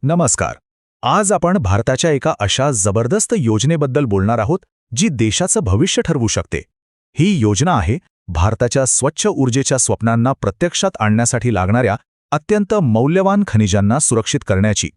नमस्कार. आज आपण भारताच्या एका अशा जबरदस्त योजनेबद्दल बोलणार आहोत जी देशाचं भविष्य ठरवू शकते. ही योजना आहे भारताच्या स्वच्छ ऊर्जेच्या स्वप्नांना प्रत्यक्षात आणण्यासाठी लागणाऱ्या अत्यंत मौल्यवान खनिजांना सुरक्षित करण्याची.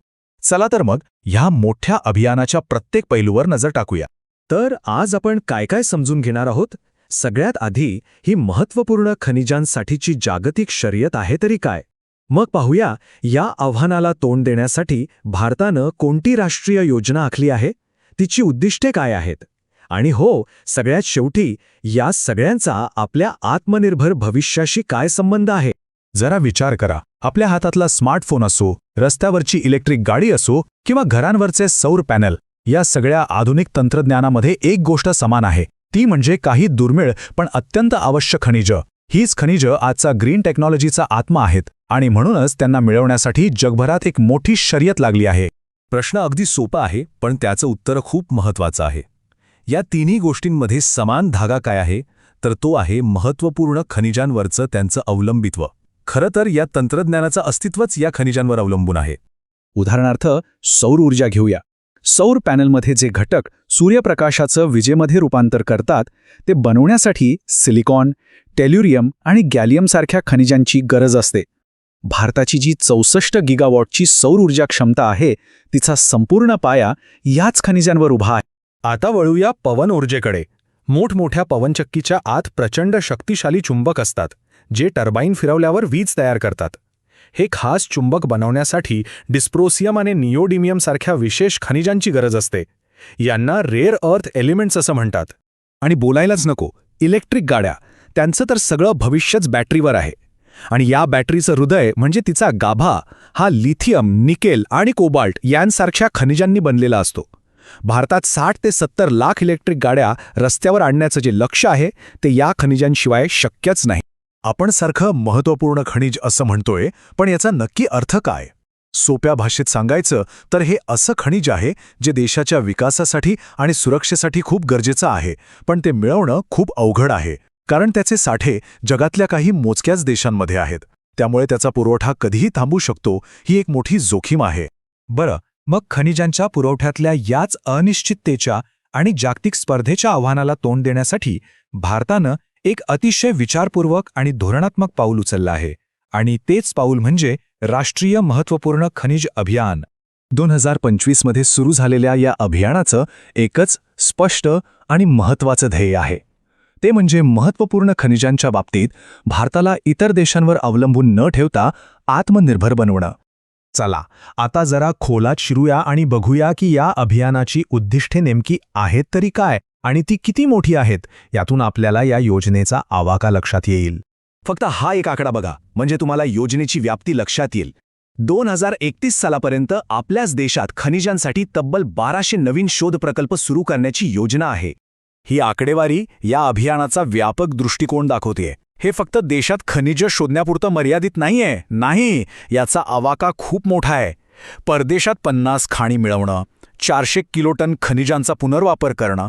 चला तर मग ह्या मोठ्या अभियानाच्या प्रत्येक पैलूवर नजर टाकूया. तर आज आपण काय काय समजून घेणार आहोत? सगळ्यात आधी ही महत्त्वपूर्ण खनिजांसाठीची जागतिक शर्यत आहे तरी काय? मग पाहूया या आव्हानाला तोंड देण्यासाठी भारतानं कोणती राष्ट्रीय योजना आखली आहे, तिची उद्दिष्टे काय आहेत, आणि हो, सगळ्यात शेवटी या सगळ्यांचा आपल्या आत्मनिर्भर भविष्याशी काय संबंध आहे. जरा विचार करा, आपल्या हातातला स्मार्टफोन असो, रस्त्यावरची इलेक्ट्रिक गाडी असो किंवा घरांवरचे सौर पॅनल, या सगळ्या आधुनिक तंत्रज्ञानामध्ये एक गोष्ट समान आहे, ती म्हणजे काही दुर्मिळ पण अत्यंत आवश्यक खनिज. हीच खनिज आजचा ग्रीन टेक्नॉलॉजीचा आत्मा आहेत आणि म्हणूनच त्यांना मिळवण्यासाठी जगभरात एक मोठी शर्यत लागली आहे. प्रश्न अगदी सोपा आहे, पण त्याचं उत्तर खूप महत्त्वाचं आहे. या तिन्ही गोष्टींमध्ये समान धागा काय आहे, तर तो आहे महत्त्वपूर्ण खनिजांवरचं त्यांचं अवलंबित्व. खरं तर या तंत्रज्ञानाचं अस्तित्वच या खनिजांवर अवलंबून आहे. उदाहरणार्थ सौर ऊर्जा घेऊया. सौर पॅनलमध्ये जे घटक सूर्यप्रकाशाचं विजेमध्ये रूपांतर करतात, ते बनवण्यासाठी सिलिकॉन, टेल्युरियम आणि गॅलियमसारख्या खनिजांची गरज असते. भारताची जी 64 गिगावॉटची सौर ऊर्जा क्षमता आहे, तिचा संपूर्ण पाया याच खनिजांवर उभा आहे. आता वळूया पवन ऊर्जेकडे. मोठमोठ्या पवनचक्कीच्या आत प्रचंड शक्तिशाली चुंबक असतात, जे टर्बाईन फिरवल्यावर वीज तयार करतात. हे खास चुंबक बनवण्यासाठी डिस्प्रोसियम आणि निओडिमियम सारख्या विशेष खनिजांची गरज असते. यांना रेअर अर्थ एलिमेंट्स असं म्हणतात. आणि बोलायलाच नको, इलेक्ट्रिक गाड्या, त्यांचं तर सगळं भविष्यच बॅटरीवर आहे. आणि या बॅटरीचं हृदय म्हणजे तिचा गाभा हा लिथियम, निकेल आणि कोबाल्ट यांसारख्या खनिजांनी बनलेला असतो. भारतात 60 ते 70 लाख इलेक्ट्रिक गाड्या रस्त्यावर आणण्याचं जे लक्ष्य आहे, ते या खनिजांशिवाय शक्यच नाही. आपण सारखं महत्त्वपूर्ण खनिज असं म्हणतोय, पण याचा नक्की अर्थ काय? सोप्या भाषेत सांगायचं तर हे असं खनिज आहे जे देशाच्या विकासासाठी आणि सुरक्षेसाठी खूप गरजेचं आहे, पण ते मिळवणं खूप अवघड आहे, कारण त्याचे साठे जगातल्या काही मोजक्याच देशांमध्ये आहेत. त्यामुळे त्याचा पुरवठा कधीही थांबू शकतो, ही एक मोठी जोखीम आहे. बरं, मग खनिजांच्या पुरवठ्यातल्या याच अनिश्चिततेच्या आणि जागतिक स्पर्धेच्या आव्हानाला तोंड देण्यासाठी भारतानं एक अतिशय विचारपूर्वक आणि धोरणात्मक पाऊल उचललं आहे, आणि तेच पाऊल म्हणजे राष्ट्रीय महत्त्वपूर्ण खनिज अभियान. 2025 मध्ये सुरू झालेल्या या अभियानाचं एकच स्पष्ट आणि महत्त्वाचं ध्येय आहे. ते म्हणजे महत्त्वपूर्ण खनिजांच्या बाबतीत भारताला इतर देशांवर अवलंबून न ठेवता आत्मनिर्भर बनवणं. चला, आता जरा खोलात शिरूया आणि बघूया की या अभियानाची उद्दिष्टे नेमकी आहेत तरी काय आणि ती किती मोठी आहेत. यातून आपल्याला या योजनेचा आवाका लक्षात येईल. फक्त हा एक आकडा बघा, म्हणजे तुम्हाला योजनेची व्याप्ती लक्षात येईल. 2031 सालापर्यंत आपल्याच देशात खनिजांसाठी तब्बल 1200 नवीन शोध प्रकल्प सुरू करण्याची योजना आहे. ही आकडेवारी या अभियानाचा व्यापक दृष्टिकोन दाखवतेय. हे फक्त देशात खनिज शोधण्यापुरतं मर्यादित नाहीये. नाही, याचा आवाका खूप मोठा आहे. परदेशात 50 खाणी मिळवणं, 400 किलोटन खनिजांचा पुनर्वापर करणं,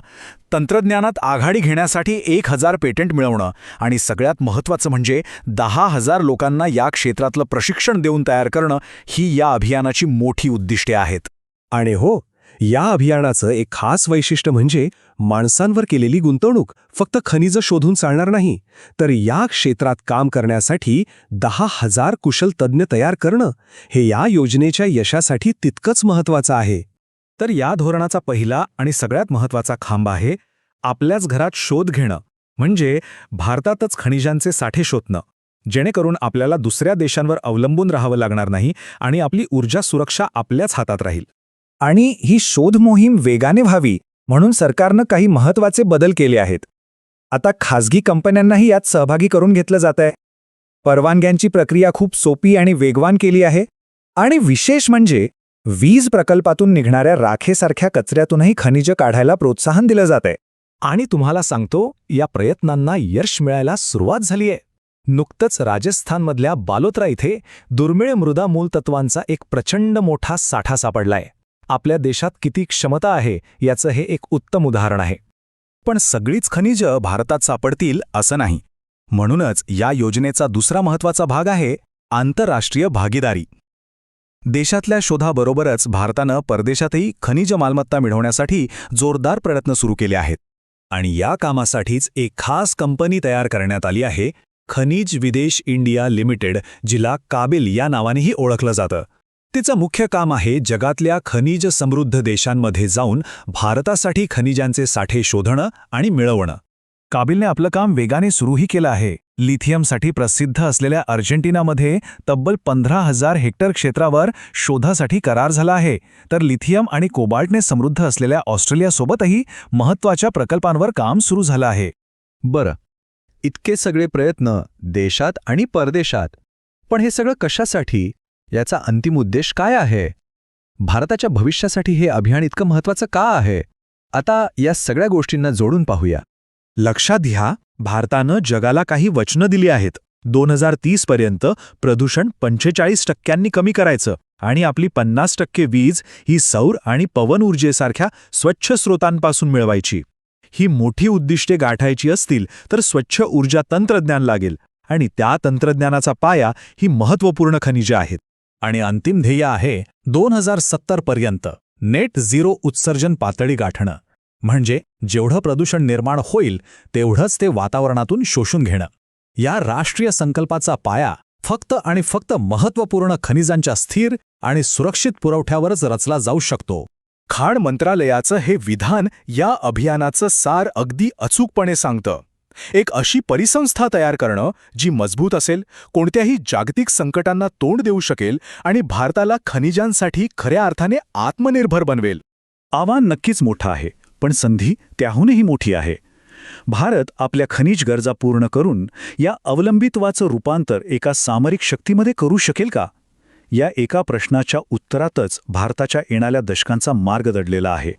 तंत्रज्ञानात आघाडी घेण्यासाठी 1000 पेटंट मिळवणं, आणि सगळ्यात महत्त्वाचं म्हणजे 10,000 लोकांना या क्षेत्रातलं प्रशिक्षण देऊन तयार करणं, ही या अभियानाची मोठी उद्दिष्टे आहेत. आणि हो, या अभियानाचं एक खास वैशिष्ट्य म्हणजे माणसांवर केलेली गुंतवणूक. फक्त खनिज शोधून चालणार नाही, तर या क्षेत्रात काम करण्यासाठी 10,000 कुशल तज्ज्ञ तयार करणं, हे या योजनेच्या यशासाठी तितकंच महत्त्वाचं आहे. तर या धोरणाचा पहिला आणि सगळ्यात महत्त्वाचा खांब आहे आपल्याच घरात शोध घेणं, म्हणजे भारतातच खनिजांचे साठे शोधणं, जेणेकरून आपल्याला दुसऱ्या देशांवर अवलंबून राहावं लागणार नाही आणि आपली ऊर्जा सुरक्षा आपल्याच हातात राहील. आणि ही शोध मोहीम वेगाने व्हावी म्हणून सरकारनं काही महत्त्वाचे बदल केले आहेत. आता खासगी कंपन्यांनाही यात सहभागी करून घेतलं जात आहे. परवानग्यांची प्रक्रिया खूप सोपी आणि वेगवान केली आहे. आणि विशेष म्हणजे वीज प्रकल्पातून निघणाऱ्या राखेसारख्या कचऱ्यातूनही खनिज काढायला प्रोत्साहन दिलं जात आहे. आणि तुम्हाला सांगतो, या प्रयत्नांना यश मिळायला सुरुवात झालीय. नुकतंच राजस्थानमधल्या बालोत्रा इथे दुर्मिळ मृदा मूलतत्वांचा एक प्रचंड मोठा साठा सापडलाय. आपल्या देशात किती क्षमता आहे याचं हे एक उत्तम उदाहरण आहे. पण सगळीच खनिज भारतात सापडतील असं नाही. म्हणूनच या योजनेचा दुसरा महत्त्वाचा भाग आहे आंतरराष्ट्रीय भागीदारी. देशातल्या शोधाबरोबरच भारतानं परदेशातही खनिज मालमत्ता मिळवण्यासाठी जोरदार प्रयत्न सुरू केले आहेत. आणि या कामासाठीच एक खास कंपनी तयार करण्यात आली आहे, खनिज विदेश इंडिया लिमिटेड, जिला काबिल या नावानेही ओळखलं जातं. तिचं मुख्य काम आहे जगातल्या खनिज समृद्ध देशांमध्ये जाऊन भारतासाठी खनिजांचे साठे शोधणं आणि मिळवणं. काबिलने आपलं काम वेगाने सुरूही केलं आहे. लिथियमसाठी प्रसिद्ध असलेल्या अर्जेंटिनामध्ये तब्बल 15,000 हेक्टर क्षेत्रावर शोधासाठी करार झाला आहे, तर लिथियम आणि कोबाल्टने समृद्ध असलेल्या ऑस्ट्रेलियासोबतही महत्त्वाच्या प्रकल्पांवर काम सुरू झालं आहे. बरं, इतके सगळे प्रयत्न देशात आणि परदेशात, पण हे सगळं कशासाठी? याचा अंतिम उद्देश काय आहे? भारताच्या भविष्यासाठी हे अभियान इतकं महत्त्वाचं का आहे? आता या सगळ्या गोष्टींना जोडून पाहूया. लक्षात घ्या, भारतानं जगाला काही वचनं दिली आहेत. 2030 पर्यंत प्रदूषण 45% कमी करायचं आणि आपली 50% वीज ही सौर आणि पवन ऊर्जेसारख्या स्वच्छ स्रोतांपासून मिळवायची. ही मोठी उद्दिष्टे गाठायची असतील तर स्वच्छ ऊर्जा तंत्रज्ञान लागेल आणि त्या तंत्रज्ञानाचा पाया ही महत्त्वपूर्ण खनिजे आहेत. आणि अंतिम ध्येय आहे 2070 पर्यंत नेट झिरो उत्सर्जन पातळी गाठणं. म्हणजे जेवढं प्रदूषण निर्माण होईल तेवढंच ते वातावरणातून शोषून घेणं. या राष्ट्रीय संकल्पाचा पाया फक्त आणि फक्त महत्त्वपूर्ण खनिजांच्या स्थिर आणि सुरक्षित पुरवठ्यावरच रचला जाऊ शकतो. खाण मंत्रालयाचं हे विधान या अभियानाचं सार अगदी अचूकपणे सांगतं. एक अशी परिसंस्था तयार करणं जी मजबूत असेल, कोणत्याही जागतिक संकटांना तोंड देऊ शकेल आणि भारताला खनिजांसाठी खऱ्या अर्थाने आत्मनिर्भर बनवेल. आव्हान नक्कीच मोठं आहे, पण संधी त्याहूनही मोठी आहे. भारत आपल्या खनिज गरजा पूर्ण करून या अवलंबित्वाचं रूपांतर एका सामरिक शक्तीमध्ये करू शकेल का? या एका प्रश्नाच्या उत्तरातच भारताच्या येणाऱ्या दशकांचा मार्ग दडलेला आहे.